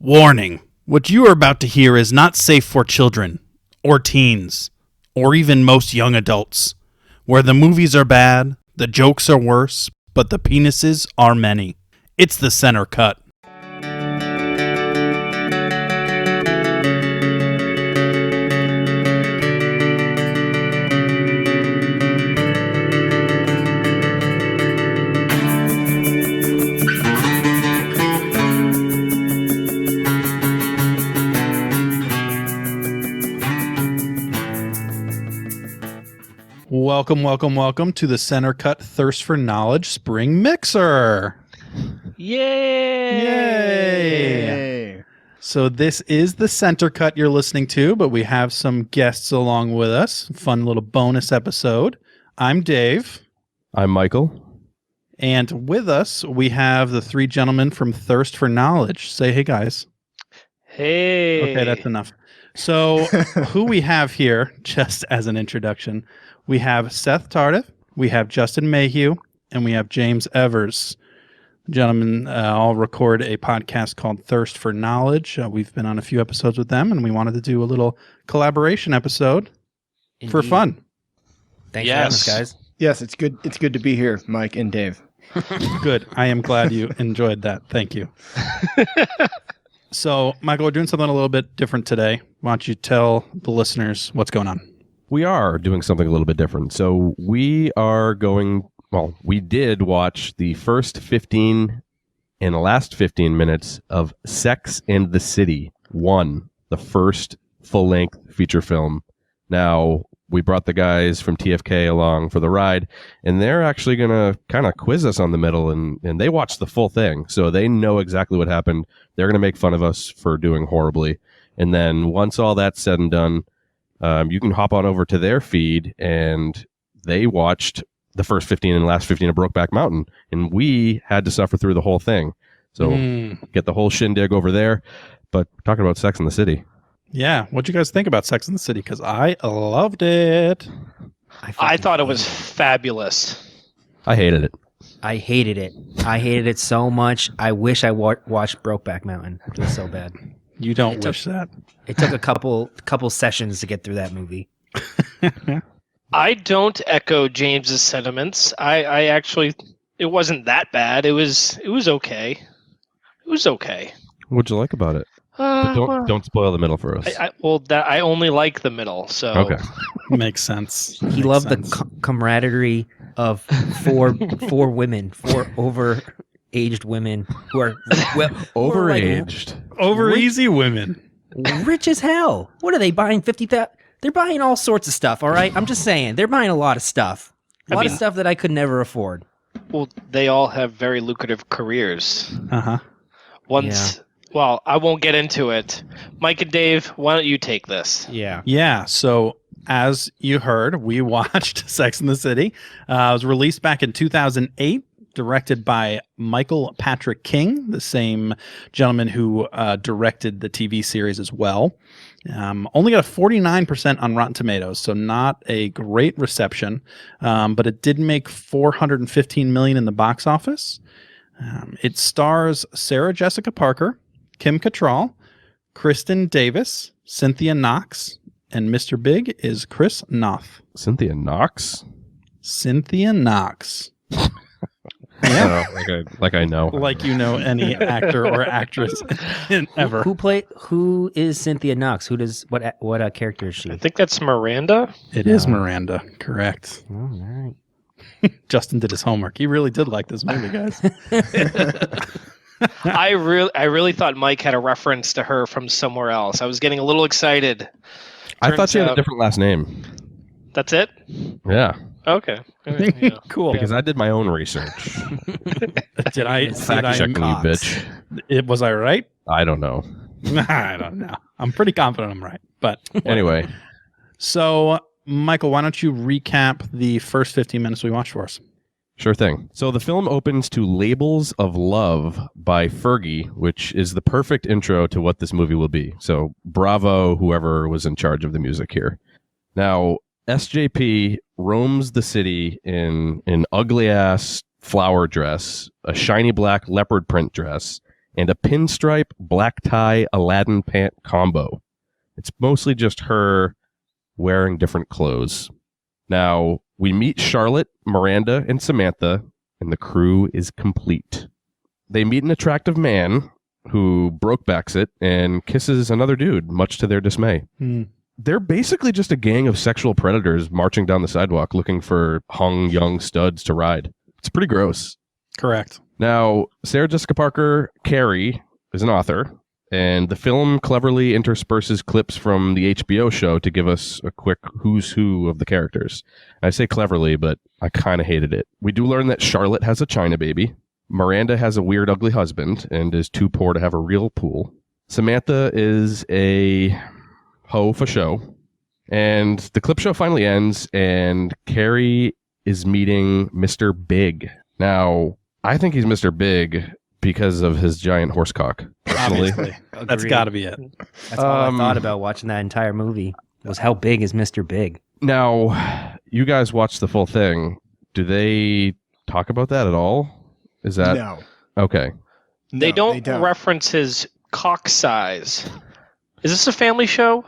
Warning. What you are about to hear is not safe for children, or teens, or even most young adults. Where the movies are bad, the jokes are worse, but the penises are many. It's the Center Cut. Welcome to the Center Cut Thirst for Knowledge Spring Mixer. Yay! So this is the Center Cut you're listening to, but we have some guests along with us. Fun little bonus episode. I'm Dave. I'm Michael. And with us, we have the three gentlemen from Thirst for Knowledge. Say hey, guys. Hey. Okay, that's enough. So who we have here, just as an introduction, we have Seth Tardif, we have Justin Mayhew, and we have James Evers. Gentlemen all record a podcast called Thirst for Knowledge. We've been on a few episodes with them, and we wanted to do a little collaboration episode for fun. Thanks for having us, guys. Yes, it's good. It's good to be here, Mike and Dave. Good. I am glad you enjoyed that. Thank you. So, Michael, we're doing something a little bit different today. Why don't you tell the listeners what's going on? We are doing something a little bit different. So we did watch the first 15 and the last 15 minutes of Sex and the City 1, the first full-length feature film. Now, we brought the guys from TFK along for the ride, and they're actually going to kind of quiz us on the middle, and they watched the full thing, so they know exactly what happened. They're going to make fun of us for doing horribly. And then once all that's said and done, you can hop on over to their feed, and they watched the first 15 and last 15 of Brokeback Mountain, and we had to suffer through the whole thing. So get the whole shindig over there. But talking about Sex and the City. Yeah, what'd you guys think about Sex and the City? Because I loved it. I thought it was fabulous. I hated it. I hated it. I hated it so much. I wish I watched Brokeback Mountain. It was so bad. You don't wish that. It took a couple sessions to get through that movie. I don't echo James's sentiments. I actually, it wasn't that bad. It was okay. It was okay. What'd you like about it? But don't spoil the middle for us. I only like the middle. So okay, makes sense. He loved the camaraderie of four women, four overaged women who are overaged, easy women, rich as hell. What are they buying? 50,000? They're buying all sorts of stuff. All right, I'm just saying they're buying a lot of stuff. A lot of stuff that I could never afford. Well, they all have very lucrative careers. Well, I won't get into it. Mike and Dave, why don't you take this? Yeah. So as you heard, we watched Sex and the City. It was released back in 2008, directed by Michael Patrick King, the same gentleman who directed the TV series as well. Only got a 49% on Rotten Tomatoes, so not a great reception, but it did make $415 million in the box office. It stars Sarah Jessica Parker, Kim Cattrall, Kristen Davis, Cynthia Knox, and Mr. Big is Chris Noth. Cynthia Knox? Cynthia Knox. Yeah, like I know. Like you know any actor or actress ever. Who is Cynthia Knox? What character is she? I think that's Miranda. It is Miranda, correct. All right. Justin did his homework. He really did like this movie, guys. I really thought Mike had a reference to her from somewhere else. I was getting a little excited. I thought she had a different last name. That's it? Yeah. Okay. Yeah. Cool. Because I did my own research. Did I Fact checking you, bitch. Was I right? I don't know. I don't know. I'm pretty confident I'm right. But anyway. So, Michael, why don't you recap the first 15 minutes we watched for us? Sure thing. So the film opens to Labels of Love by Fergie, which is the perfect intro to what this movie will be. So bravo, whoever was in charge of the music here. Now, SJP roams the city in an ugly-ass flower dress, a shiny black leopard print dress, and a pinstripe black tie Aladdin pant combo. It's mostly just her wearing different clothes. Now, we meet Charlotte, Miranda, and Samantha, and the crew is complete. They meet an attractive man who brokebacks it and kisses another dude, much to their dismay. They're basically just a gang of sexual predators marching down the sidewalk looking for hung young studs to ride. It's pretty gross. Correct. Now, Sarah Jessica Parker, Carrie, is an author, and the film cleverly intersperses clips from the HBO show to give us a quick who's who of the characters. I say cleverly, but I kind of hated it. We do learn that Charlotte has a China baby. Miranda has a weird, ugly husband and is too poor to have a real pool. Samantha is a hoe for show. And the clip show finally ends, and Carrie is meeting Mr. Big. Now, I think he's Mr. Big because of his giant horsecock. Personally. Obviously. That's got to be it. That's all I thought about watching that entire movie was how big is Mr. Big. Now, you guys watched the full thing. Do they talk about that at all? Is that No. okay? They No, don't reference his cock size. Is this a family show?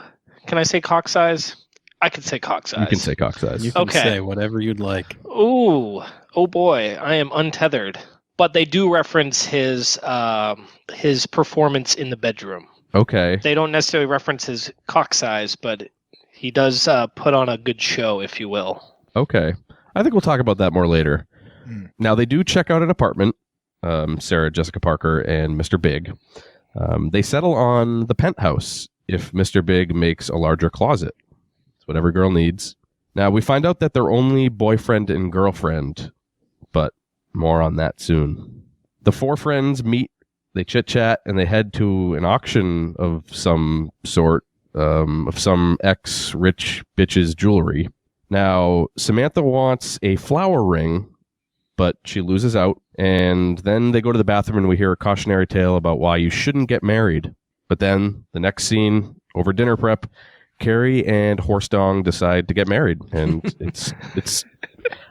Can I say cock size? I can say cock size. You can say cock size. You can Okay. say whatever you'd like. Ooh, oh boy, I am untethered. But they do reference his performance in the bedroom. Okay. They don't necessarily reference his cock size, but he does put on a good show, if you will. Okay. I think we'll talk about that more later. Now, they do check out an apartment, Sarah Jessica Parker and Mr. Big. They settle on the penthouse if Mr. Big makes a larger closet. It's what every girl needs. Now, we find out that they're only boyfriend and girlfriend, but more on that soon. The four friends meet, they chit-chat, and they head to an auction of some sort, of some ex-rich bitch's jewelry. Now, Samantha wants a flower ring, but she loses out, and then they go to the bathroom and we hear a cautionary tale about why you shouldn't get married. But then, the next scene, over dinner prep, Carrie and Horsedong decide to get married, and it's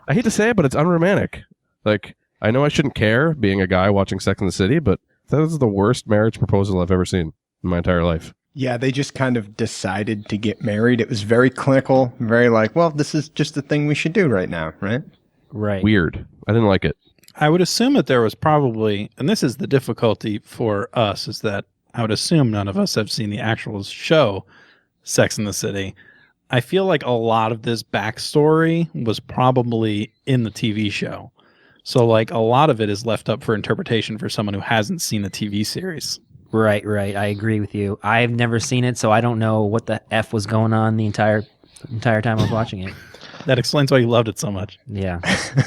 I hate to say it, but it's unromantic. Like, I know I shouldn't care being a guy watching Sex and the City, but that is the worst marriage proposal I've ever seen in my entire life. Yeah, they just kind of decided to get married. It was very clinical, very like, well, this is just the thing we should do right now, right? Right. Weird. I didn't like it. I would assume that there was probably, and this is the difficulty for us, is that I would assume none of us have seen the actual show, Sex and the City. I feel like a lot of this backstory was probably in the TV show. So, like, a lot of it is left up for interpretation for someone who hasn't seen the TV series. Right. I agree with you. I've never seen it, so I don't know what the F was going on the entire time I was watching it. That explains why you loved it so much. Yeah.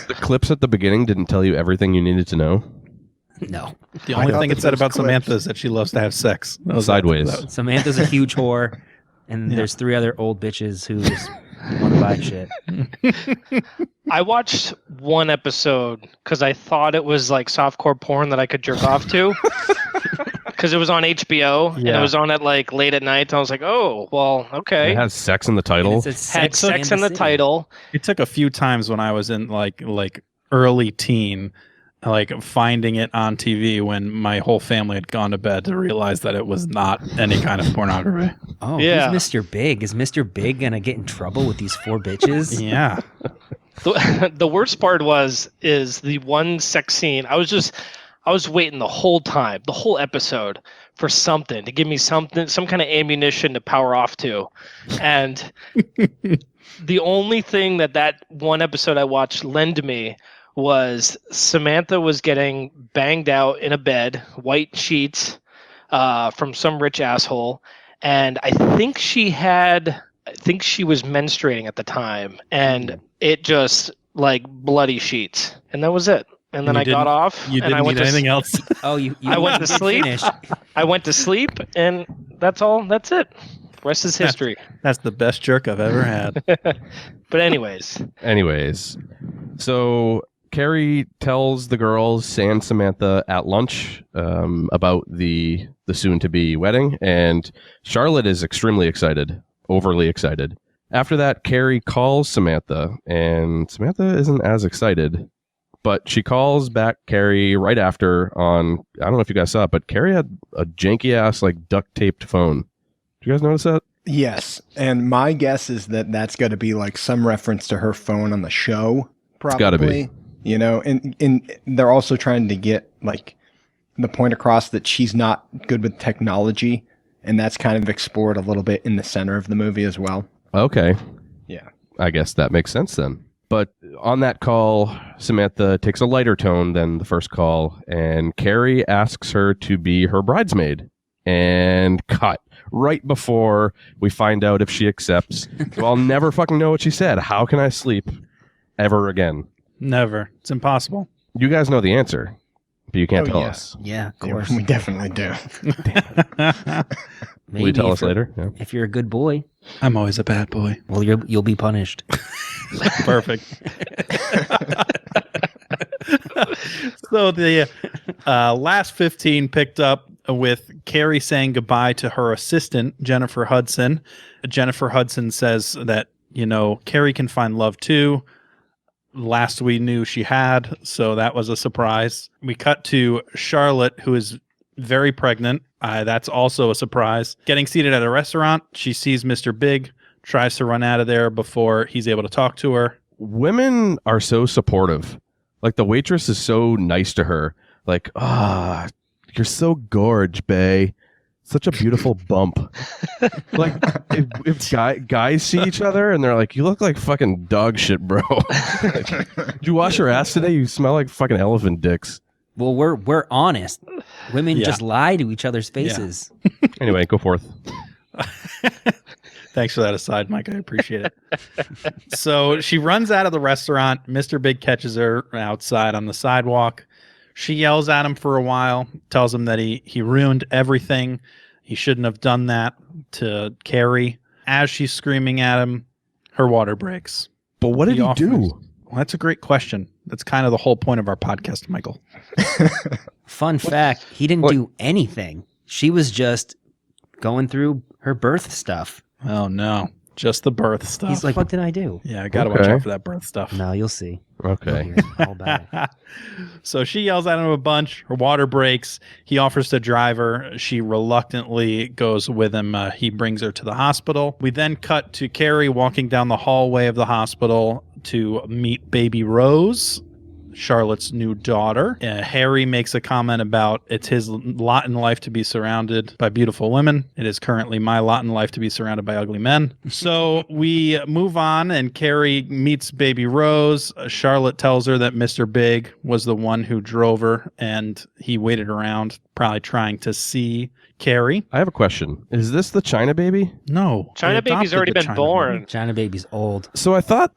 The clips at the beginning didn't tell you everything you needed to know. No. The only thought thing it that said those about clips- Samantha is that she loves to have sex. That was- Sideways. that was- Samantha's a huge whore, and there's 3 other old bitches who just want to buy shit. I watched one episode because I thought it was like softcore porn that I could jerk off to. Because it was on HBO and it Yeah. was on at like late at night. And I was like, oh, well, okay. It has sex in the title. And it's a Had sex in the City. title. It took a few times when I was in like early teen, like finding it on TV when my whole family had gone to bed to realize that it was not any kind of pornography. Oh, Yeah. who's Mr. Big? Is Mr. Big gonna get in trouble with these 4 bitches? Yeah. The worst part is the one sex scene. I was waiting the whole time, the whole episode, for something to give me some kind of ammunition to power off to. And the only thing that one episode I watched lent me was Samantha was getting banged out in a bed, white sheets, from some rich asshole. And I think she was menstruating at the time, and it just like bloody sheets. And that was it. And then You I got didn't- off. You and I didn't went need to anything else. Oh, you I went to did sleep. finish. I went to sleep, and that's all. That's it. Rest is history. That's the best jerk I've ever had. But anyways, So Carrie tells the girls and Samantha at lunch about the soon-to-be wedding, and Charlotte is extremely excited, overly excited. After that, Carrie calls Samantha, and Samantha isn't as excited. But she calls back Carrie right after on, I don't know if you guys saw it, but Carrie had a janky ass, like duct taped phone. Did you guys notice that? Yes. And my guess is that that's got to be like some reference to her phone on the show. Probably. It's gotta be. You know, and they're also trying to get like the point across that she's not good with technology. And that's kind of explored a little bit in the center of the movie as well. Okay. Yeah. I guess that makes sense then. But on that call, Samantha takes a lighter tone than the first call, and Carrie asks her to be her bridesmaid. And cut right before we find out if she accepts. So I'll never fucking know what she said. How can I sleep ever again? Never. It's impossible. You guys know the answer, but you can't tell yeah. us. Yeah, of Yeah, course. we definitely do. Will you tell us later? Yeah. If you're a good boy, I'm always a bad boy. well, you'll be punished. Perfect. So the last 15 picked up with Carrie saying goodbye to her assistant, Jennifer Hudson. Jennifer Hudson says that, you know, Carrie can find love too. Last we knew she had, so that was a surprise. We cut to Charlotte, who is very pregnant. That's also a surprise. Getting seated at a restaurant, she sees Mr. Big, tries to run out of there before he's able to talk to her. Women are so supportive. Like, the waitress is so nice to her. Like, you're so gorge, bae. Such a beautiful bump. Like, if guys see each other and they're like, you look like fucking dog shit, bro. Like, did you wash your ass today? You smell like fucking elephant dicks. Well, we're honest. Women Yeah. just lie to each other's faces. Anyway, go forth. Thanks for that aside, Mike. I appreciate it. So she runs out of the restaurant. Mr. Big catches her outside on the sidewalk. She yells at him for a while, tells him that he ruined everything. He shouldn't have done that to Carrie. As she's screaming at him, her water breaks. But what did he do? Well, that's a great question. That's kind of the whole point of our podcast, Michael. Fun fact, he didn't What? do anything. She was just going through her birth stuff. Oh, no. Just the birth stuff. He's like, what did I do? Yeah, I got to watch Okay. out for that birth stuff. No, you'll see. Okay. You'll hear all about it. So she yells at him a bunch. Her water breaks. He offers to drive her. She reluctantly goes with him. He brings her to the hospital. We then cut to Carrie walking down the hallway of the hospital to meet baby Rose, Charlotte's new daughter. Harry makes a comment about it's his lot in life to be surrounded by beautiful women. It is currently my lot in life to be surrounded by ugly men. So we move on, and Carrie meets baby Rose. Charlotte tells her that Mr. Big was the one who drove her, and he waited around, probably trying to see Carrie. I have a question. Is this the China baby? No. China they baby's adopted already the been China born. baby. China baby's old. So I thought,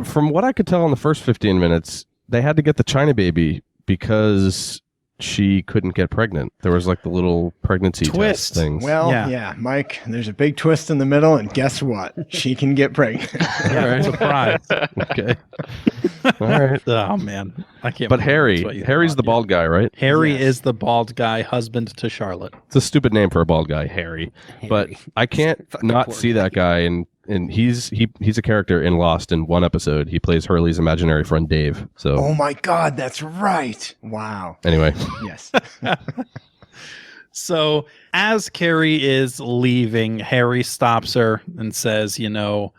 from what I could tell in the first 15 minutes, they had to get the China baby because she couldn't get pregnant. There was like the little pregnancy Twist. test things. Well, Yeah. yeah, Mike, there's a big twist in the middle, and guess what? She can get pregnant. Yeah, Alright. surprise. Okay. All right. Oh, man. I can't But believe that's what you Harry's thought. the bald guy, right? Harry Yes. is the bald guy, husband to Charlotte. It's a stupid name for a bald guy, Harry. But Harry. I can't Fucking not poor see guy. that guy, and he's a character in Lost in one episode. He plays Hurley's imaginary friend Dave. So Oh my God, that's right. Wow. anyway, Yes. So as Carrie is leaving, Harry stops her and says, you know,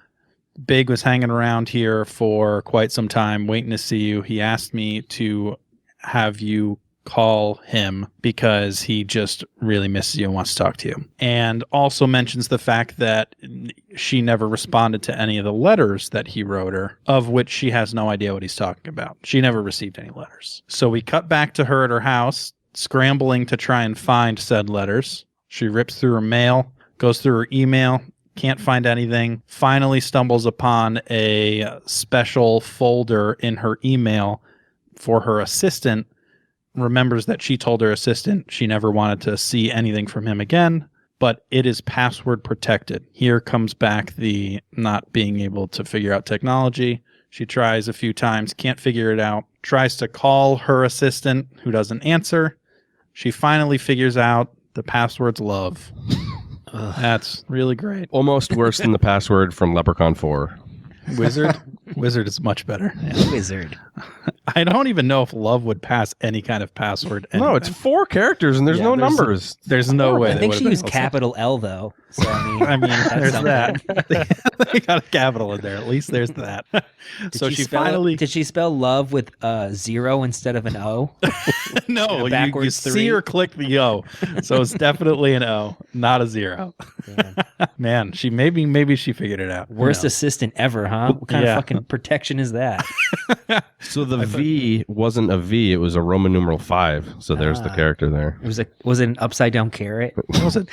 Big was hanging around here for quite some time waiting to see you. He asked me to have you call him because he just really misses you and wants to talk to you. And also mentions the fact that she never responded to any of the letters that he wrote her, of which she has no idea what he's talking about. She never received any letters. So we cut back to her at her house, scrambling to try and find said letters. She rips through her mail, goes through her email, can't find anything, finally stumbles upon a special folder in her email for her assistant, remembers that she told her assistant she never wanted to see anything from him again, but it is password protected. Here comes back the not being able to figure out technology. She tries a few times, can't figure it out, tries to call her assistant, who doesn't answer. She finally figures out the password's love. Ugh. That's really great. almost worse than the password from Leprechaun 4. Wizard? Wizard is much better. Wizard. I don't even know if love would pass any kind of password. No, it's 4 characters and there's no numbers. There's no way. I they think would've she been used able to. capital L though. So I mean, that's there's something. that. They got a capital in there. At least there's that. So she finally. Did she spell love with 0 instead of an O? No, you backwards see 3? her click the O. So it's definitely an O, not a 0. Damn. Man, maybe she figured it out. Worst Who knows? assistant ever, huh? What kind of fucking protection is that? So the V wasn't a V, it was a Roman numeral 5. So there's the character there. Was it an upside down carrot? That was a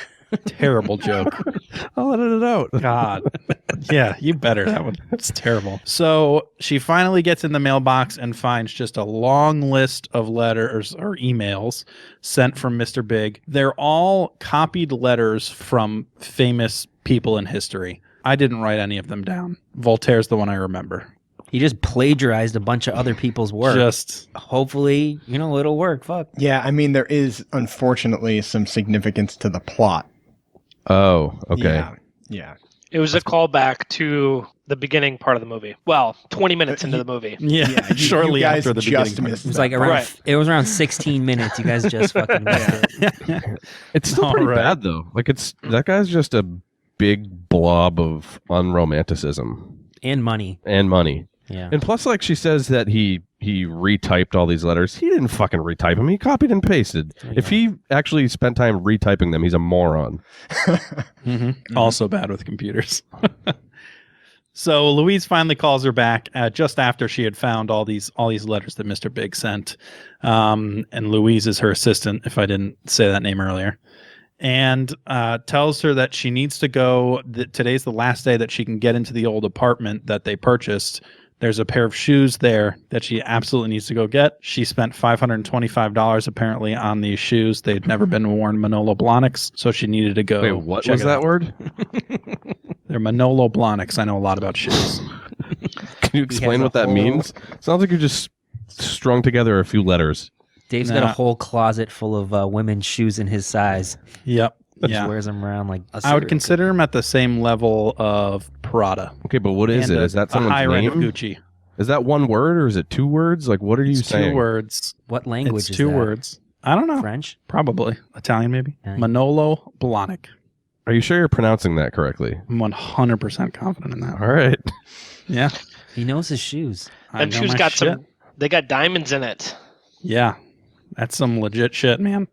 terrible joke. I'll edit it out. God. Yeah, you better. That one. It's terrible. So she finally gets in the mailbox and finds just a long list of letters or emails sent from Mr. Big. They're all copied letters from famous people in history. I didn't write any of them down. Voltaire's the one I remember. He just plagiarized a bunch of other people's work. Hopefully, it'll work. Fuck. Yeah, I mean, there is, unfortunately, some significance to the plot. Oh, okay. Yeah. It was a callback to the beginning part of the movie. Well, 20 minutes into the movie. Yeah, shortly you guys after the just beginning. missed It was that like part. around. It was around 16 minutes. You guys just fucking missed it. It's still All pretty right. bad though. Like that guy's just a big blob of unromanticism And money. and money. Yeah. And plus, like she says that he retyped all these letters. He didn't fucking retype them. He copied and pasted. If he actually spent time retyping them, he's a moron. Also bad with computers. So Louise finally calls her back just after she had found all these letters that Mr. Big sent. And Louise is her assistant, if I didn't say that name earlier. And tells her that she needs to go. Today's the last day that she can get into the old apartment that they purchased. There's a pair of shoes there that she absolutely needs to go get. She spent $525 apparently on these shoes. They'd never been worn, Manolo Blahniks, so she needed to go. Wait, what check was it that out. word? They're Manolo Blahniks. I know a lot about shoes. Can you explain a what that whole- means? Sounds like you just strung together a few letters. Dave's got a Nah. whole closet full of women's shoes in his size. Yep. Just Yeah. wears them around like a I would serial consider him at the same level of Prada. Okay, but what is and it? Is that a someone's higher end name? of Gucci? Is that one word or is it 2 words? Like, what are you It's saying? 2 words. killer. What language It's is 2 that? words. I don't know. French? Probably Italian, maybe. Yeah. Manolo Blahnik. Are you sure you're pronouncing that correctly? I'm 100% confident in that. All right. Yeah. He knows his shoes. I Them know shoes my got shit. they got diamonds in it. Yeah. That's some legit shit, man.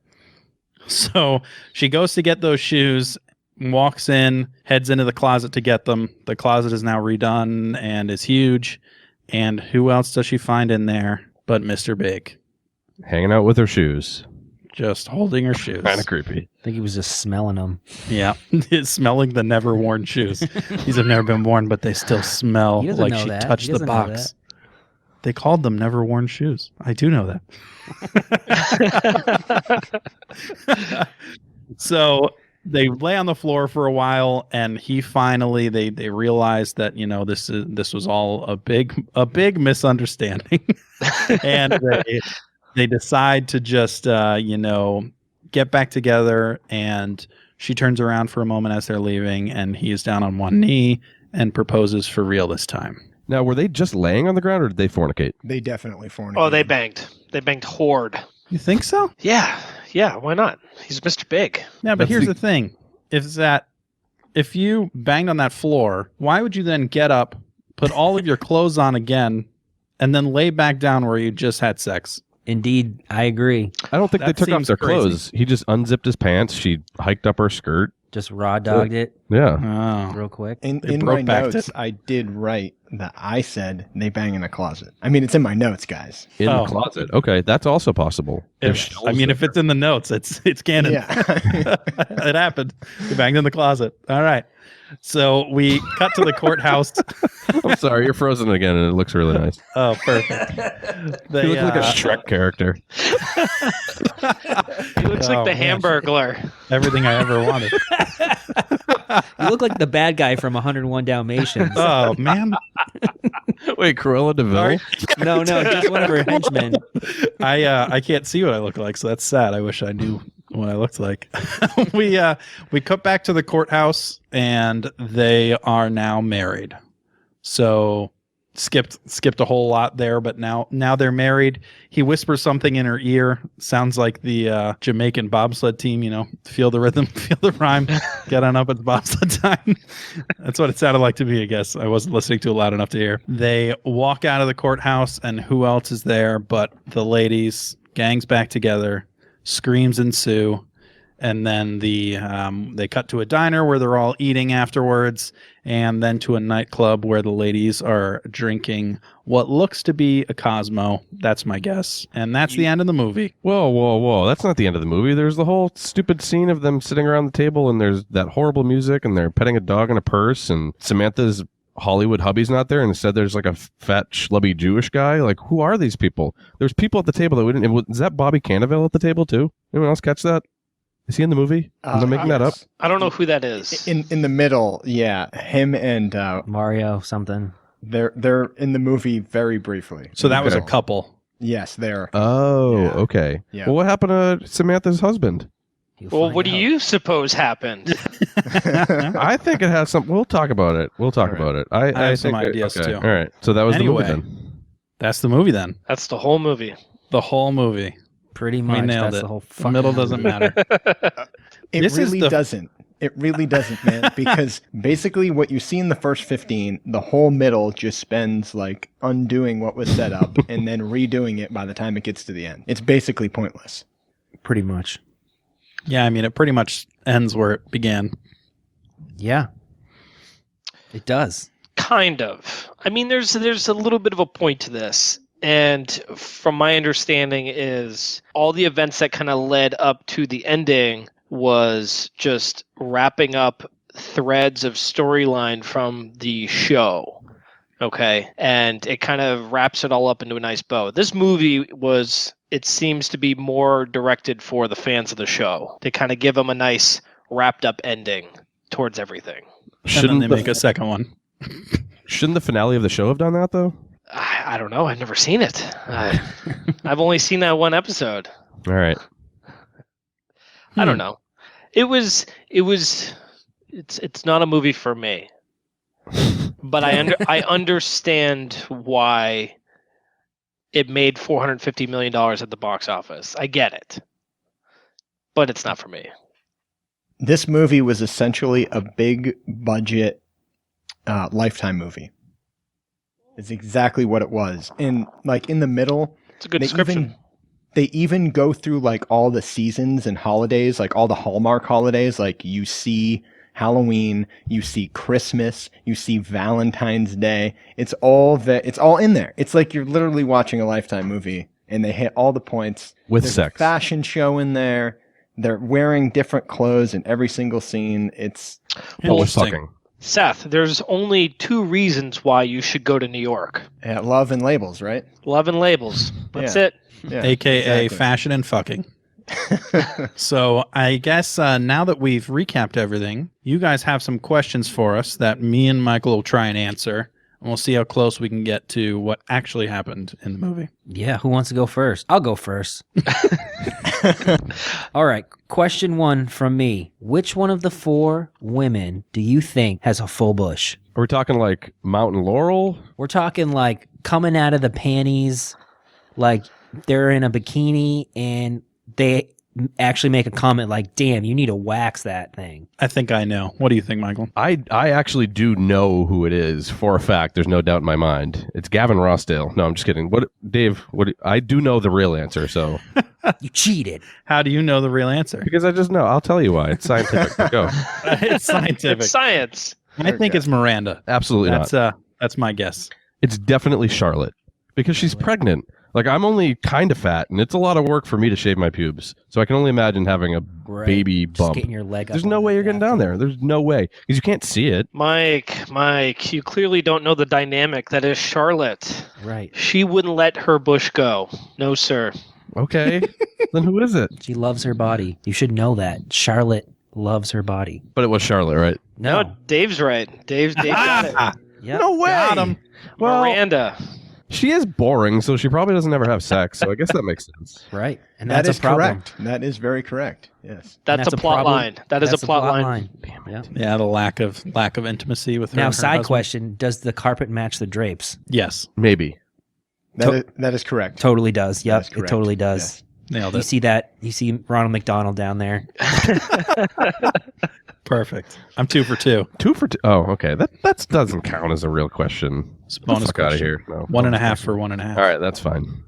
So she goes to get those shoes, walks in, heads into the closet to get them. The closet is now redone and is huge. And who else does she find in there but Mr. Big? Hanging out with her shoes. Just holding her shoes. Kind of creepy. I think he was just smelling them. Yeah. It's smelling the never worn shoes. These have never been worn, but they still smell He doesn't like know she that. touched He the doesn't know box. They called them never worn shoes. I do know that. So they lay on the floor for a while, and he finally they realize that this was all a big misunderstanding, and they decide to just get back together. And she turns around for a moment as they're leaving, and he's down on one knee and proposes for real this time. Now, were they just laying on the ground or did they fornicate? They definitely fornicated. Oh, they banged. They banged horde. You think so? Yeah. Why not? He's Mr. Big. Yeah, but That's here's the- the thing: if you banged on that floor, why would you then get up, put all of your clothes on again, and then lay back down where you just had sex? Indeed, I agree. I don't think they That took off seems their crazy. clothes. He just unzipped his pants. She hiked up her skirt. Just raw dogged it Yeah. Oh, real quick. In They my broke backed notes, it. I did write that I said they bang in a closet. I mean, it's in my notes, guys. In Oh. the closet. Okay, that's also possible. if it's in the notes, it's canon. Yeah. It happened. They banged in the closet. All right. So we cut to the courthouse. I'm sorry, you're frozen again and it looks really nice. Oh, perfect. They, You look like a Shrek character. He looks Oh, like the man. Hamburglar. everything I ever wanted. You look like the bad guy from 101 Dalmatians. Oh man. Wait, Cruella DeVille? No, just one of her henchmen. I can't see what I look like, so that's sad. I wish I knew what I looked like. we cut back to the courthouse, and they are now married. So skipped a whole lot there, but now they're married. He whispers something in her ear. Sounds like the Jamaican bobsled team, feel the rhythm, feel the rhyme, get on up, it's bobsled time. That's what it sounded like to me, I guess. I wasn't listening to it loud enough to hear. They walk out of the courthouse, and who else is there but the ladies? Gangs back together, screams ensue. And then they cut to a diner where they're all eating afterwards, and then to a nightclub where the ladies are drinking what looks to be a Cosmo. That's my guess. And that's the end of the movie. Whoa. That's not the end of the movie. There's the whole stupid scene of them sitting around the table, and there's that horrible music, and they're petting a dog in a purse, and Samantha's Hollywood hubby's not there, and instead there's like a fat, schlubby Jewish guy. Like, who are these people? There's people at the table that we didn't... Is that Bobby Cannavale at the table, too? Anyone else catch that? Is he in the movie? Am I making that up? I don't know who that is. In the middle, yeah, him and Mario something. They're in the movie very briefly. So that was a couple. Yes, they're. Oh, Yeah. okay. Yeah. Well, what happened to Samantha's husband? Well, what do you suppose happened? I think it has some. We'll talk about it. I have some think ideas, too. All right. So that was Anyway. the movie then. That's the movie then. That's the whole movie. The whole movie. Pretty much. nailed That's it. the whole The fucking middle doesn't matter. It This is really the- doesn't. It really doesn't, man. Because basically, what you see in the first 15, the whole middle just spends like undoing what was set up and then redoing it by the time it gets to the end. It's basically pointless. Pretty much. Yeah, I mean, it pretty much ends where it began. Yeah. It does. Kind of. I mean, there's a little bit of a point to this. And from my understanding is all the events that kind of led up to the ending was just wrapping up threads of storyline from the show. Okay. And it kind of wraps it all up into a nice bow. This movie it seems to be more directed for the fans of the show to kind of give them a nice wrapped up ending towards everything. And then they make a second one. Shouldn't the finale of the show have done that though? I don't know. I've never seen it. I've only seen that one episode. All right. I don't know. It's not a movie for me. But I understand why it made $450 million at the box office. I get it. But it's not for me. This movie was essentially a big budget Lifetime movie. It's exactly what it was. And like in the middle, It's a good description. They even go through like all the seasons and holidays, like all the Hallmark holidays. Like you see Halloween, you see Christmas, you see Valentine's Day. It's all in there. It's like you're literally watching a Lifetime movie, and they hit all the points. With There's sex. a fashion show in there. They're wearing different clothes in every single scene. It's Well, we're Interesting. fucking. Seth, there's only 2 reasons why you should go to New York. love and labels, right? Love and labels. That's Yeah. it. Yeah, AKA exactly. fashion and fucking. So I guess now that we've recapped everything, you guys have some questions for us that me and Michael will try and answer. And we'll see how close we can get to what actually happened in the movie. Yeah, who wants to go first? I'll go first. All right, question 1 from me. Which one of the 4 women do you think has a full bush? Are we talking like Mountain Laurel? We're talking like coming out of the panties, like they're in a bikini and they actually make a comment like, damn, you need to wax that thing. I think I know. What do you think, Michael? I actually do know who it is for a fact. There's no doubt in my mind. It's Gavin Rossdale. No, I'm just kidding. What, Dave? What? I do know the real answer. So You cheated. How do you know the real answer? because I just know. I'll tell you why. It's scientific. Go. It's scientific. It's science. I think it's Miranda. Absolutely not. That's my guess. It's definitely Charlotte because she's pregnant. Like, I'm only kind of fat, and it's a lot of work for me to shave my pubes. So I can only imagine having a Right. baby Just bump. getting your leg up. There's no on way the you're getting back. down there. There's no way because you can't see it. Mike, you clearly don't know the dynamic that is Charlotte. Right. She wouldn't let her bush go. No, sir. Okay, then who is it? She loves her body. You should know that. Charlotte loves her body. But it was Charlotte, right? No, Dave's right. Dave got it. Yep. No way. Got him. Well, Miranda. She is boring, so she probably doesn't ever have sex. So I guess that makes sense. Right. And That that's is a problem. correct. That is very correct. Yes. That's a plot problem. line. That is a That's plot line. Damn it. Yeah. Yeah, the lack of intimacy with her. Now, and her side husband. question: does the carpet match the drapes? Yes, Maybe. That is correct. Totally does. Yep, is it correct. totally does. nailed You it. see that? You see Ronald McDonald down there? Perfect. I'm 2 for 2. 2 for 2. Oh, okay. That doesn't count as a real question. It's a Get the bonus fuck out of question. here. No. 1.5 for 1.5. All right, that's fine.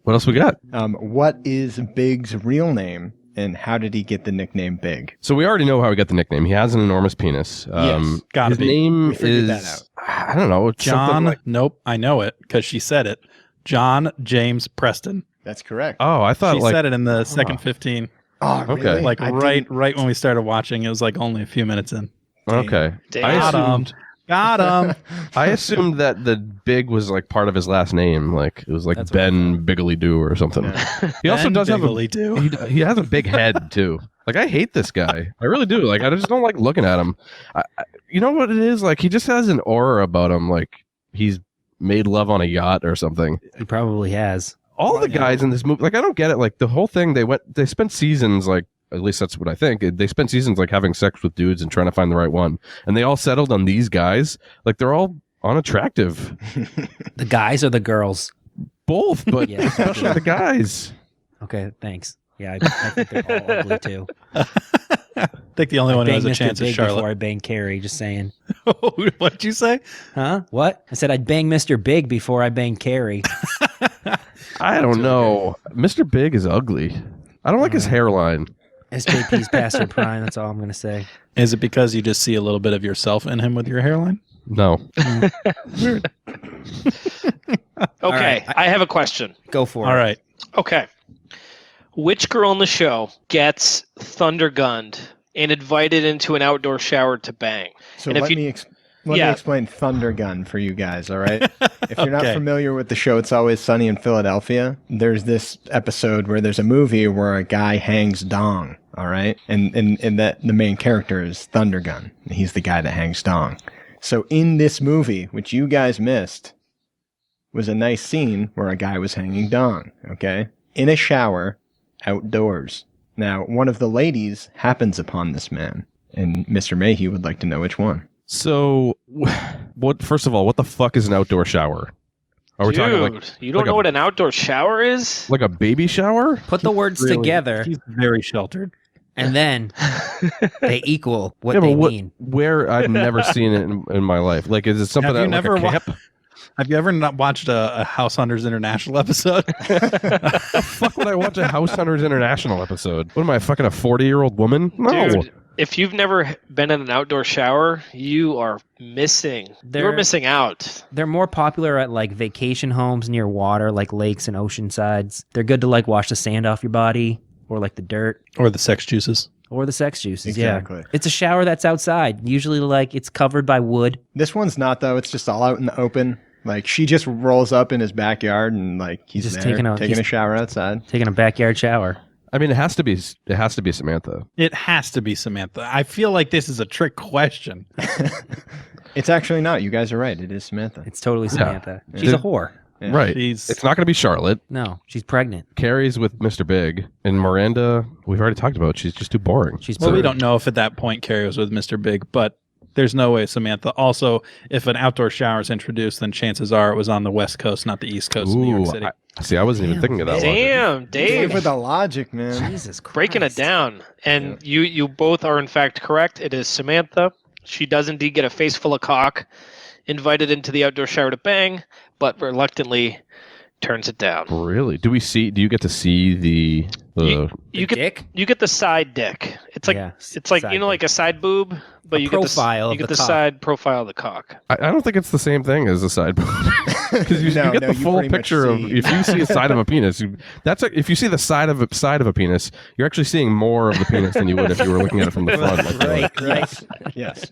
What else we got? What is Big's real name, and how did he get the nickname Big? So we already know how he got the nickname. He has an enormous penis. Yes, gotta his be. name We figured is that out. I don't know. It's something John. like- Nope, I know it because she said it. John James Preston. That's correct. oh, I thought She like said it in the second 15. Oh, okay. really? Like I right didn't- when we started watching. It was like only a few minutes in. okay. Damn. I Got him. assumed Got him. I assumed that the Big was like part of his last name, like it was like That's what I Ben Bigley Doo or something. Yeah. He also Ben does have a Bigley too. he has a big head too. Like I hate this guy. I really do. Like I just don't like looking at him. You know what it is? Like he just has an aura about him. Like he's made love on a yacht or something. He probably has. All the guys in this movie, like I don't get it. Like the whole thing, they spent seasons, like at least that's what I think. They spent seasons like having sex with dudes and trying to find the right one, and they all settled on these guys. Like they're all unattractive, The guys or the girls? both, but Yeah. especially the guys. Okay, thanks. Yeah, I think they're all ugly too. I think the only one who Bang has a Mr. chance is Big before Charlotte. I bang Carrie. Just saying. What did you say? Huh? What? I said I'd bang Mr. Big before I bang Carrie. I don't know. Mr. Big is ugly. I don't like his hairline. SJP's past her prime. That's all I'm gonna say. Is it because you just see a little bit of yourself in him with your hairline? No. Okay, right, I have a question. Go for it. All right. Okay. Which girl on the show gets thunder gunned and invited into an outdoor shower to bang? So And if let you- me let Yeah. me explain Thunder Gun for you guys, all right? If you're not Okay. familiar with the show It's Always Sunny in Philadelphia, there's this episode where there's a movie where a guy hangs dong, all right? And that the main character is Thunder Gun. He's the guy that hangs dong. So in this movie, which you guys missed, was a nice scene where a guy was hanging dong, okay? In a shower, outdoors. Now, one of the ladies happens upon this man, and Mr. Mayhew would like to know which one. So, what? First of all, what the fuck is an outdoor shower? Are we Dude, talking like you don't like know a- what an outdoor shower is? a baby shower? Put the words Really, together, He's very sheltered. and then they equal what Yeah, they but mean. where I've never seen it in my life. Like, is it something Have you that like never a camp? Have you ever not watched a House Hunters International episode? The fuck would I watch a House Hunters International episode? What am I, fucking a 40-year-old woman? No. Dude, if you've never been in an outdoor shower, you are missing. You're They're- missing out. They're more popular at like vacation homes near water, like lakes and ocean sides. They're good to like wash the sand off your body or like the dirt Or the sex juices? or the sex juices. Exactly. Yeah, it's a shower that's outside. Usually, like it's covered by wood. This one's not though. It's just all out in the open. Like she just rolls up in his backyard and like he's Just there, taking taking a- a shower outside. Taking a backyard shower. I mean, it has to be Samantha. It has to be Samantha. I feel like this is a trick question. It's actually not. You guys are right. It is Samantha. It's totally Samantha. She's Yeah. a whore. Yeah. Right. She's- It's not going to be Charlotte. No, she's pregnant. Carrie's with Mr. Big. And Miranda, we've already talked about. She's just too boring. She's Well, we bored. don't know if at that point Carrie was with Mr. Big, but there's no way Samantha. Also, if an outdoor shower is introduced, then chances are it was on the West Coast, not the East Coast of New York City. See, I wasn't even thinking of that one. Damn, Dave Dave. with the logic, man. Jesus Christ. Breaking it down. And you both are in fact correct. It is Samantha. She does indeed get a face full of cock, invited into the outdoor shower to bang, but reluctantly turns it down. Really? Do you get to see the You get dick? you get the side dick. It's like Yeah, it's like side you know like dick. a side boob, but A you get profile you of get the the cock. side profile of the cock. I don't think it's the same thing as a side boob. Because you No, get no, the you full pretty much picture of see- if you see a side of a penis. If you see the side of a penis, you're actually seeing more of the penis than you would if you were looking at it from the front. Like, Yes. Yes.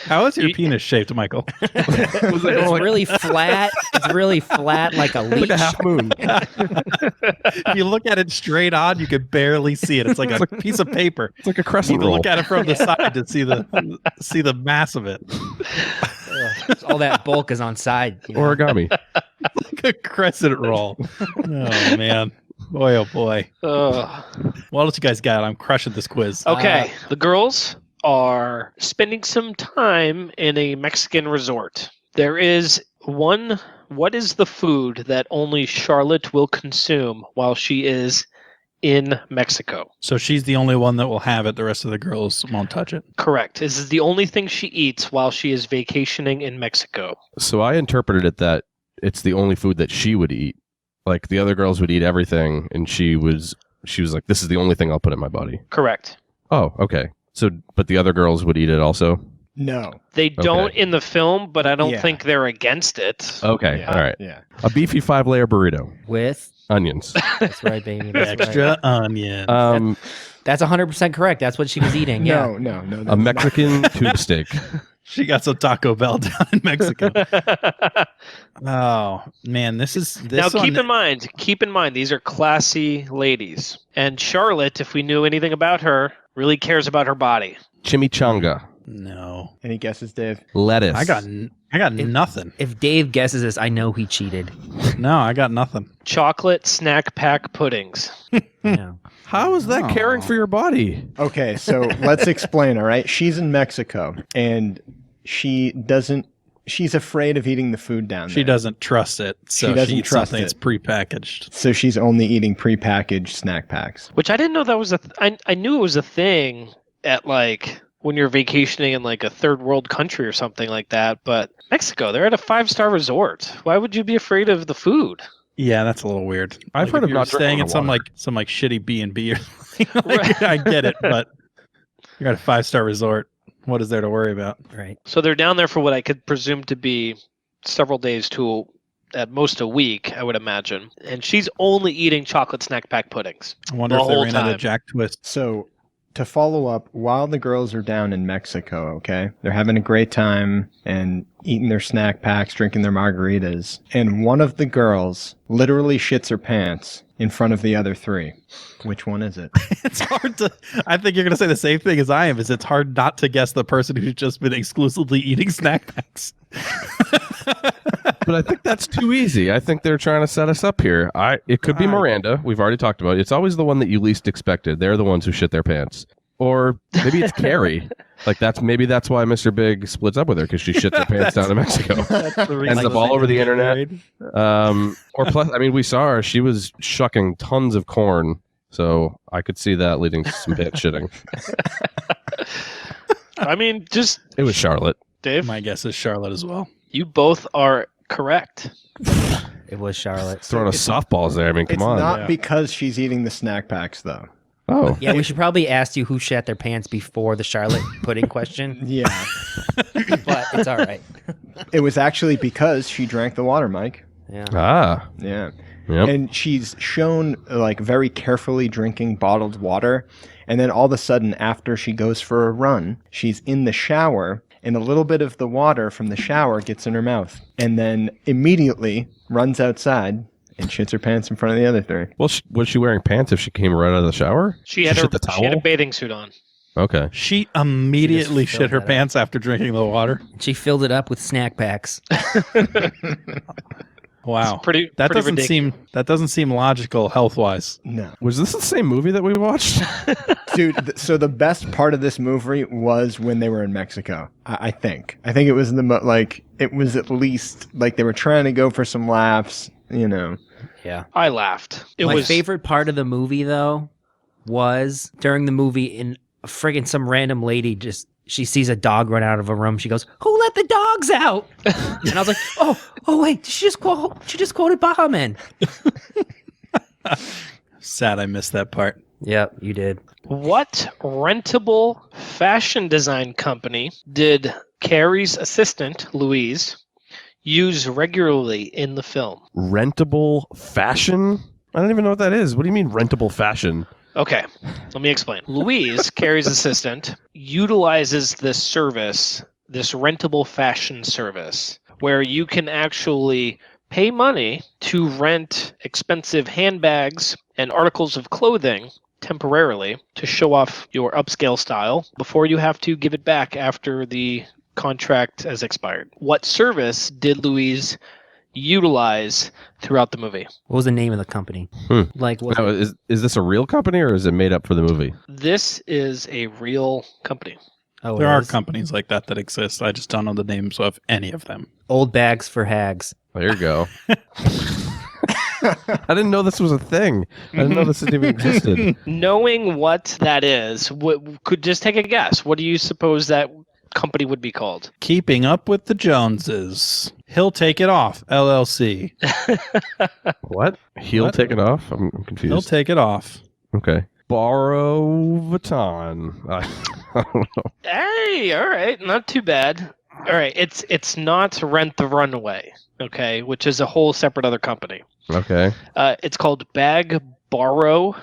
How is your You- penis shaped, Michael? it was like, It's like, really flat. It's really flat like a leech. like a half moon. If you look at it straight on, you could barely see it. It's like a piece of paper. It's like a You crescent need to roll. look at it from the side to see the mass of it. All that bulk is on side. you know? Origami. Like a crescent roll. Oh man. Boy, oh boy. What else you guys got? I'm crushing this quiz. Okay, the girls are spending some time in a Mexican resort. There is one. What is the food that only Charlotte will consume while she is in Mexico? So she's the only one that will have it. The rest of the girls won't touch it. Correct. This is the only thing she eats while she is vacationing in Mexico. So I interpreted it that it's the only food that she would eat. Like the other girls would eat everything, and she was like, "This is the only thing I'll put in my body." Correct. Oh, okay. So, but the other girls would eat it also. No. They don't in the film, but I don't Yeah. think they're against it. Okay, Yeah. all right. Yeah. A beefy 5-layer burrito, With onions. that's right, baby. That's Extra right. onion. That's 100% correct. That's what she was eating. Yeah. No. A that's Mexican tube steak. She got some Taco Bell down in Mexico. Oh man, this Now one, keep in mind, these are classy ladies. And Charlotte, if we knew anything about her, really cares about her body. Chimichanga. No, Any guesses, Dave? Lettuce. I got nothing. If Dave guesses this, I know he cheated. No, I got nothing. Chocolate snack pack puddings. Yeah. How is that Oh. caring for your body? Okay, so let's explain, all right? She's in Mexico, and she's afraid of eating the food down there. She doesn't trust it, so She she, doesn't eats trust something it. that's prepackaged. So she's only eating prepackaged snack packs. Which I didn't know that was I knew it was a thing at like when you're vacationing in like a third world country or something like that, but Mexico, they're at a 5-star resort. Why would you be afraid of the food? Yeah, that's a little weird. I've heard if of you're not staying drinking in the some water. shitty B&B or something. Like, I get it, but you're at a 5-star resort. What is there to worry about? Right. So they're down there for what I could presume to be several days to at most a week, I would imagine. And she's only eating chocolate snack pack puddings. I wonder The if they whole ran out time. of Jack Twist. So to follow up, while the girls are down in Mexico, okay, they're having a great time and eating their snack packs, drinking their margaritas, and one of the girls literally shits her pants in front of the other three. Which one is it? It's hard to. I think you're going to say the same thing as I am. It's hard not to guess the person who's just been exclusively eating snack packs. But I think that's too easy. I think they're trying to set us up here. It could be God. Miranda. We've already talked about it. It's always the one that you least expected. They're the ones who shit their pants. Or maybe it's Carrie. Like that's why Mr. Big splits up with her because she shit their pants down in Mexico. Ends up all over the internet. Or plus, I mean, we saw her. She was shucking tons of corn. So I could see that leading to some pants shitting. I mean, just It was Charlotte. Dave, My guess is Charlotte as well. you both are correct. It was Charlotte. Throwing us softballs there. I mean, come It's on. not Yeah. because she's eating the snack packs, though. Oh. Yeah, we should probably ask you who shat their pants before the Charlotte pudding question, Yeah. but it's all right. It was actually because she drank the water, Mike. Yeah. Ah. Yeah. Yep. And she's shown like very carefully drinking bottled water. And then all of a sudden, after she goes for a run, she's in the shower and a little bit of the water from the shower gets in her mouth. And then immediately runs outside and shits her pants in front of the other three. Well, was she wearing pants if she came right out of the shower? She had shit the she had a towel? bathing suit on. Okay. She immediately She just shit filled her that up. pants after drinking the water. She filled it up with snack packs. Wow, Pretty that pretty doesn't ridiculous. seem logical health wise. No. Was this the same movie that we watched? Dude, so the best part of this movie was when they were in Mexico. I think. I think it was it was at least like they were trying to go for some laughs, you know. Yeah. I laughed. It My was favorite part of the movie, though, was during the movie, in friggin' some random lady she sees a dog run out of a room. She goes, "Who let the dogs out?" And I was like, "Oh, wait, she just quoted Baha Men." Sad, I missed that part. Yep, you did. What rentable fashion design company did Carrie's assistant, Louise, use regularly in the film? Rentable fashion? I don't even know what that is. What do you mean rentable fashion? Okay, let me explain. Louise, Carrie's assistant, utilizes this service, this rentable fashion service, where you can actually pay money to rent expensive handbags and articles of clothing temporarily to show off your upscale style before you have to give it back after the contract has expired. What service did Louise utilize throughout the movie. What was the name of the company? Like, was Now, is this a real company or is it made up for the movie? This is a real company. oh, There it are is? companies like that exist. I just don't know the names of any of them. Old Bags for Hags. There you go. I didn't know this was a thing. I didn't know this even existed. Knowing what that is, could just take a guess. What do you suppose that company would be called? Keeping Up with the Joneses. He'll Take It Off, LLC. What? Heel What? taken off? I'm confused. He'll Take It Off. Okay. Borrow Vuitton. I don't know. Hey, all right, not too bad. All right, it's not Rent the Runway, okay, which is a whole separate other company. Okay. It's called Bag, Borrow,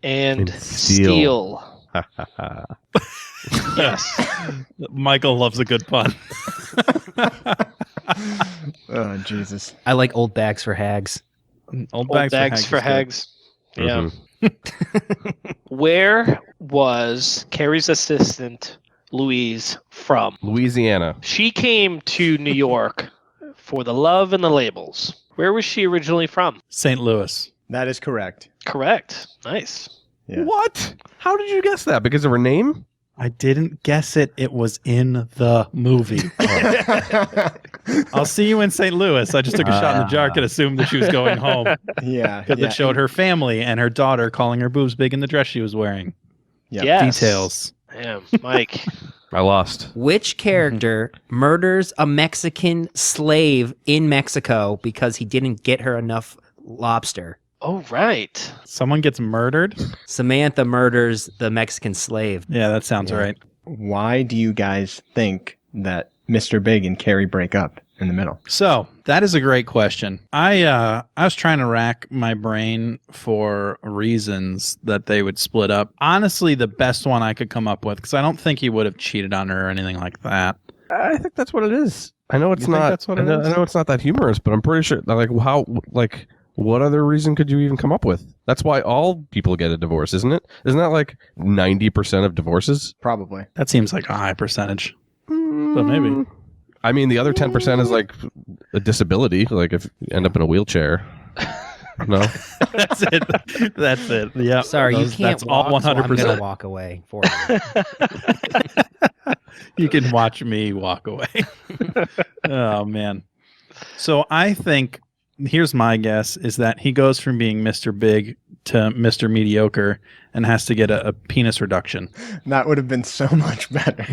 and Steal. Steal. Yes. Michael loves a good pun. Oh, Jesus. I like Old Bags for Hags. Old bags for is good. hags. Yeah. Mhm. Where was Carrie's assistant Louise from? Louisiana. She came to New York for the love and the labels. Where was she originally from? St. Louis. That is correct. Correct. Nice. Yeah. What? How did you guess that? Because of her name? I didn't guess it. It was in the movie. I'll see you in St. Louis. I just took a shot in the dark and assumed that she was going home Yeah. because yeah. it showed her family and her daughter calling her boobs big in the dress she was wearing. Yeah. Yes. Details. Damn, Mike. I lost. Which character murders a Mexican slave in Mexico because he didn't get her enough lobster? Oh, right. Someone gets murdered? Samantha murders the Mexican slave. Yeah, that sounds Yeah. right. Why do you guys think that Mr. Big and Carrie break up in the middle? So that is a great question. I was trying to rack my brain for reasons that they would split up. Honestly, the best one I could come up with, because I don't think he would have cheated on her or anything like that. I think that's what it is. I know it's You think not. that's what it I is? know it's not that humorous, but I'm pretty sure. What other reason could you even come up with? That's why all people get a divorce, isn't it? Isn't that like 90% of divorces? Probably. That seems like a high percentage. But maybe. I mean, the other 10% is like a disability, like if you end up in a wheelchair. No. That's it. That's it. Yeah. Sorry, you can't That's walk, all so I'm 100%. going to walk away for you. You can watch me walk away. Oh, man. So I think, here's my guess, is that he goes from being Mr. Big to Mr. Mediocre and has to get a penis reduction. That would have been so much better.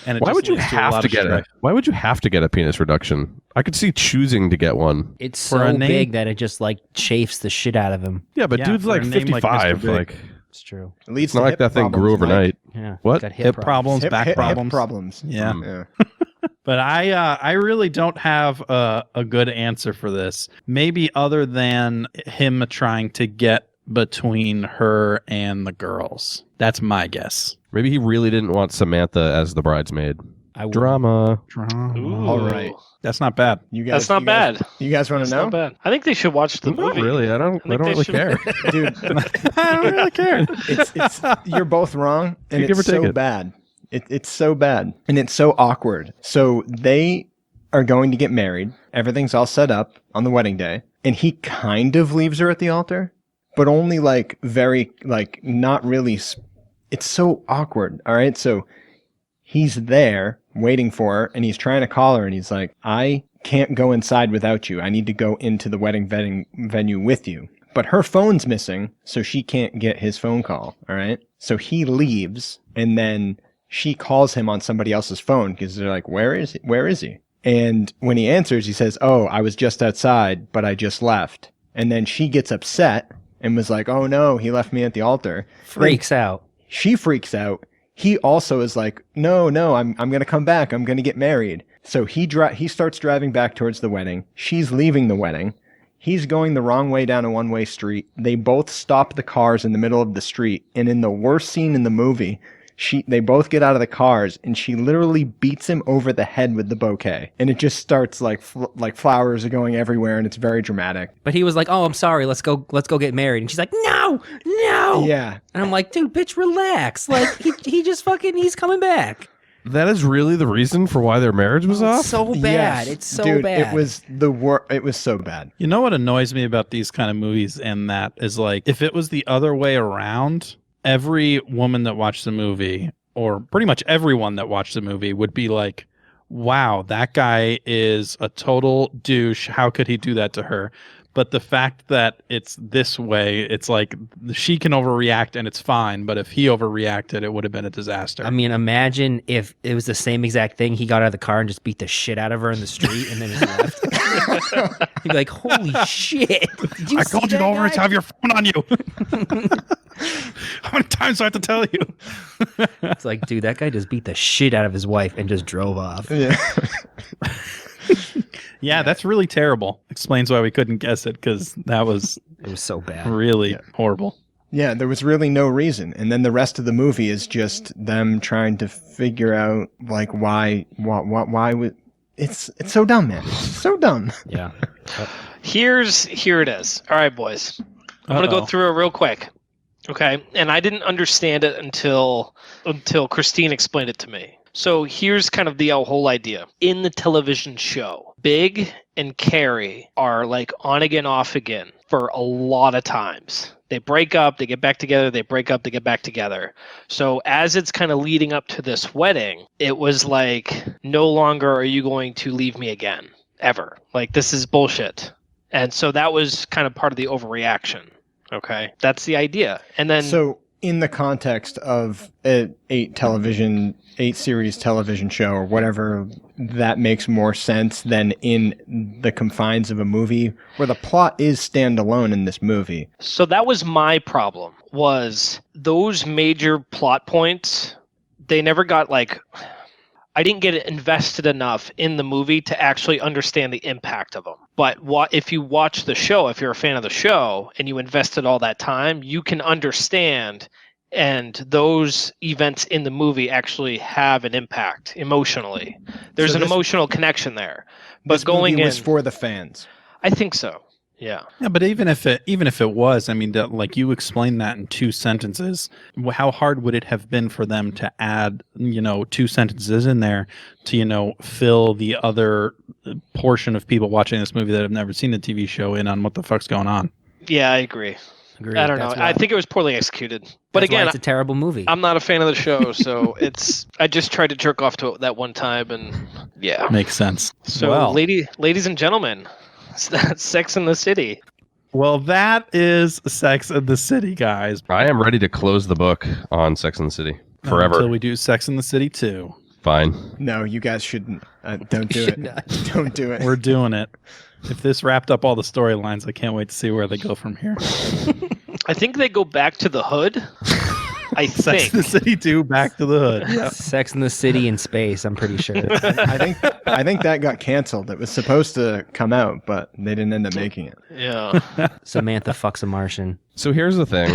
And it Why just would you leads to a have lot to of get strife. it? Why would you have to get a penis reduction? I could see choosing to get one. It's For a so name- big that it just like chafes the shit out of him. Yeah, but Yeah, dude's for a like name like 55. Mr. Big. Like, It's true. It leads it's not to like hip that thing grew problems, Mike. overnight. Yeah. What? Got Hip problems, Hip- back hip problems. problems. Yeah. Mm. Yeah. But I really don't have a good answer for this. Maybe other than him trying to get between her and the girls. That's my guess. Maybe he really didn't want Samantha as the bridesmaid. I would. Drama. Ooh. All right. That's not bad. You guys, That's not you guys- bad. You guys want That's to know? not bad. I think they should watch the Not movie. really. I don't think they really should- care. Dude, I don't really care. it's you're both wrong, and You give it's or take so it. bad. It's so bad, and it's so awkward. So they are going to get married. Everything's all set up on the wedding day, and he kind of leaves her at the altar, but only like very like not really. It's so awkward. All right, so he's there waiting for her, and he's trying to call her, and he's like, "I can't go inside without you. I need to go into the wedding venue with you." But her phone's missing, so she can't get his phone call. All right. So he leaves, and then she calls him on somebody else's phone because they're like, "Where is he? Where is he?" And when he answers, he says, "Oh, I was just outside, but I just left." And then she gets upset and was like, "Oh no, he left me at the altar." Freaks out. She freaks out. He also is like, no, I'm going to come back. I'm going to get married. So he starts driving back towards the wedding. She's leaving the wedding. He's going the wrong way down a one-way street. They both stop the cars in the middle of the street. And in the worst scene in the movie, they both get out of the cars and she literally beats him over the head with the bouquet. And it just starts like flowers are going everywhere and it's very dramatic. But he was like, "Oh, I'm sorry. Let's go get married." And she's like, "No, no." Yeah. And I'm like, "Dude, bitch, relax. Like he's coming back." That is really the reason for why their marriage was off? It's so bad. Yes. It's so Dude, bad. it was it was so bad. You know what annoys me about these kind of movies and that is like, if it was the other way around, every woman that watched the movie, or pretty much everyone that watched the movie, would be like, wow, that guy is a total douche. How could he do that to her? But the fact that it's this way, it's like she can overreact and it's fine. But if he overreacted, it would have been a disaster. I mean, imagine if it was the same exact thing. He got out of the car and just beat the shit out of her in the street and then just left. He'd be like, holy shit. Did you I see called you that over guy? to have your phone on you. How many times do I have to tell you? It's like, dude, that guy just beat the shit out of his wife and just drove off. Yeah. Yeah, that's really terrible. Explains why we couldn't guess it, because that was It was so bad. really horrible. Yeah, there was really no reason. And then the rest of the movie is just them trying to figure out like why would it's so dumb, man. It's so dumb. Yeah. Here it is. All right, boys. I'm going to go through it real quick. Okay? And I didn't understand it until Christine explained it to me. So here's kind of the whole idea. In the television show, Big and Carrie are like on again, off again for a lot of times. They break up, they get back together, they break up, they get back together. So as it's kind of leading up to this wedding, it was like, no longer are you going to leave me again, ever. Like, this is bullshit. And so that was kind of part of the overreaction. Okay? That's the idea. And then... So in the context of an 8-series television show or whatever, that makes more sense than in the confines of a movie where the plot is standalone in this movie. So that was my problem, was those major plot points, they never got like... I didn't get invested enough in the movie to actually understand the impact of them. But if you watch the show, if you're a fan of the show, and you invested all that time, you can understand, and those events in the movie actually have an impact emotionally. There's an emotional connection there. But This going movie in, was for the fans. I think so. Yeah. Yeah, but even if it was, I mean, like you explained that in 2 sentences, how hard would it have been for them to add, 2 sentences in there to, fill the other portion of people watching this movie that have never seen the TV show in on what the fuck's going on? Yeah, I agree. I don't know. I think it was poorly executed. But That's why again, it's a terrible movie. I'm not a fan of the show, so I just tried to jerk off to it that one time, and yeah. Makes sense. So, well, ladies and gentlemen, that's Sex in the City. Well, that is Sex in the City, guys. I am ready to close the book on Sex and the City forever. Until we do Sex in the City 2. Fine. No, you guys shouldn't. Don't do it. Don't do it. We're doing it. If this wrapped up all the storylines, I can't wait to see where they go from here. I think they go back to the hood. I Sex think. in the City 2, Back to the Hood. Yep. Sex in the City in space, I'm pretty sure. I think that got canceled. It was supposed to come out, but they didn't end up making it. Yeah. Samantha fucks a Martian. So here's the thing.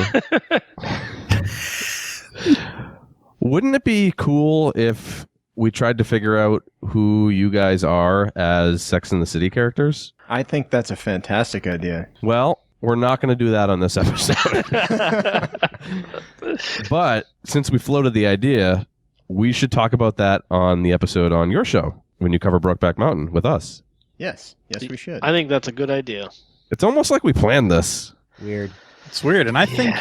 Wouldn't it be cool if we tried to figure out who you guys are as Sex and the City characters? I think that's a fantastic idea. Well, we're not going to do that on this episode. But since we floated the idea, we should talk about that on the episode on your show when you cover Brokeback Mountain with us. Yes, we should. I think that's a good idea. It's almost like we planned this. Weird. It's weird. And I think,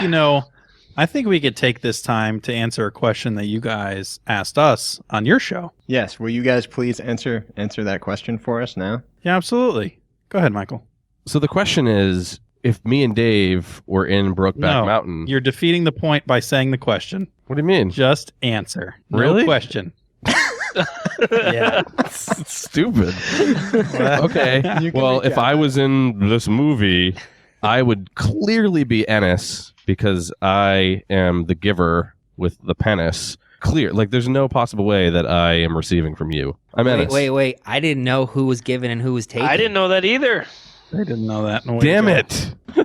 I think we could take this time to answer a question that you guys asked us on your show. Yes, will you guys please answer that question for us now? Yeah, absolutely. Go ahead, Michael. So the question is, if me and Dave were in Brokeback Mountain... You're defeating the point by saying the question. What do you mean? Just answer. Really? No question. Yeah. It's stupid. Okay. Well, if I was in this movie, I would clearly be Ennis because I am the giver with the penis. Clear. Like, there's no possible way that I am receiving from you. I'm Ennis. Wait. I didn't know who was given and who was taken. I didn't know that either. I didn't know that. No way Damn to go.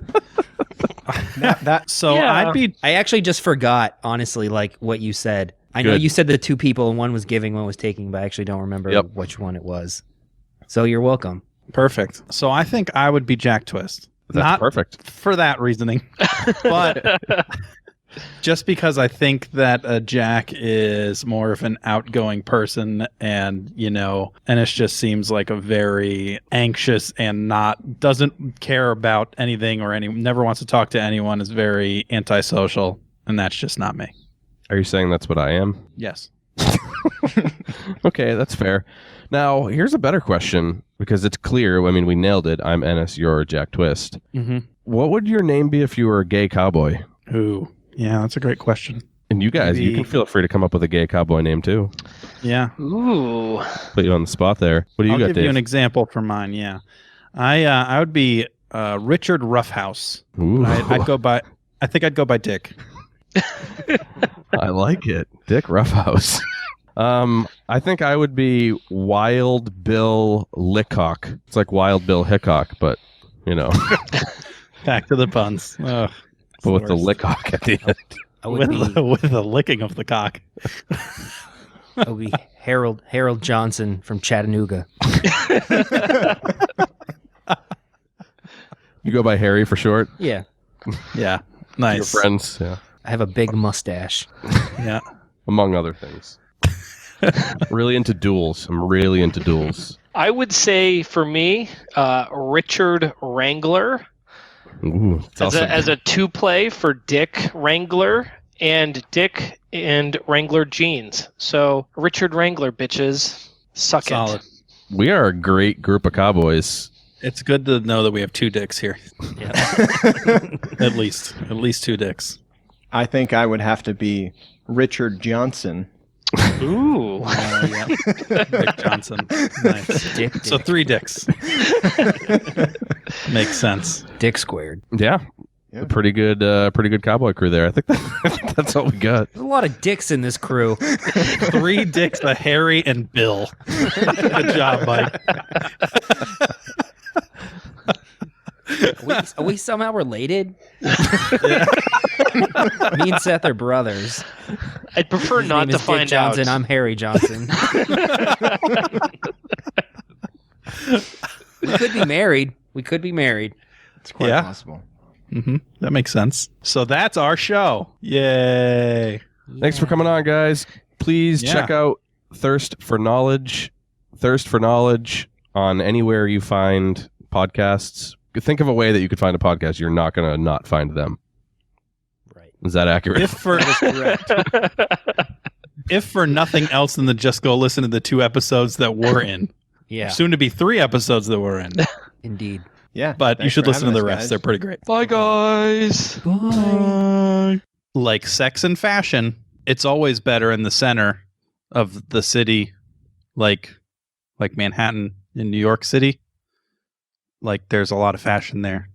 it. So Yeah. I'd be... I actually just forgot, honestly, like what you said. I know Good. you said the 2 people and one was giving, one was taking, but I actually don't remember which one it was. So you're welcome. Perfect. So I think I would be Jack Twist. That's Not perfect. for that reasoning, but just because I think that Jack is more of an outgoing person, and Ennis just seems like a very anxious and doesn't care about anything or never wants to talk to anyone, is very antisocial, and that's just not me. Are you saying that's what I am? Yes. Okay, that's fair. Now, here's a better question, because it's clear. I mean, we nailed it. I'm Ennis, you're Jack Twist. Mm-hmm. What would your name be if you were a gay cowboy? Ooh, yeah, that's a great question. And you guys, you Maybe- can feel free to come up with a gay cowboy name, too. Yeah. Ooh. Put you on the spot there. What do you I'll got, give Dave? you an example for mine, yeah. I would be Richard Roughhouse. Ooh, I think I'd go by Dick. I like it. Dick Roughhouse. I think I would be Wild Bill Lickock. It's like Wild Bill Hickok, but, Back to the puns. Ugh, but with the worst. Lickock at the end. I would be with the licking of the cock. I would be Harold Johnson from Chattanooga. You go by Harry for short? Yeah, Yeah, Your nice. friends, yeah. I have a big mustache. Yeah, Among other things. Really into duels. I'm really into duels. I would say for me, Richard Wrangler Ooh, it's awesome. as a 2-play for Dick Wrangler and Dick and Wrangler jeans. So Richard Wrangler, bitches, suck solid. it. We are a great group of cowboys. It's good to know that we have two dicks here. Yeah. At least two dicks. I think I would have to be Richard Johnson. Ooh. Yeah. Dick Johnson. Nice. Dick, So 3 dicks. Makes sense. Dick squared. Yeah. Yeah. A pretty good cowboy crew there. I think that's all we got. There's a lot of dicks in this crew. 3 dicks, the Harry and Bill. Good job, Mike. Are we somehow related? Me and Seth are brothers. I'd prefer His not name to is Dick find Johnson. out. I'm Harry Johnson. We could be married. It's quite Yeah. possible. Mm-hmm. That makes sense. So that's our show. Yay. Thanks for coming on, guys. Please Yeah. check out Thirst for Knowledge on anywhere you find podcasts. Think of a way that you could find a podcast. You're not going to not find them. Right. Is that accurate? If for nothing else than to just go listen to the 2 episodes that we're in. Yeah. Soon to be 3 episodes that we're in. Indeed. Yeah. But you thanks should for listen to having the us, rest. guys. They're pretty great. Bye, guys. Like sex and fashion, it's always better in the center of the city, like Manhattan in New York City. Like there's a lot of fashion there.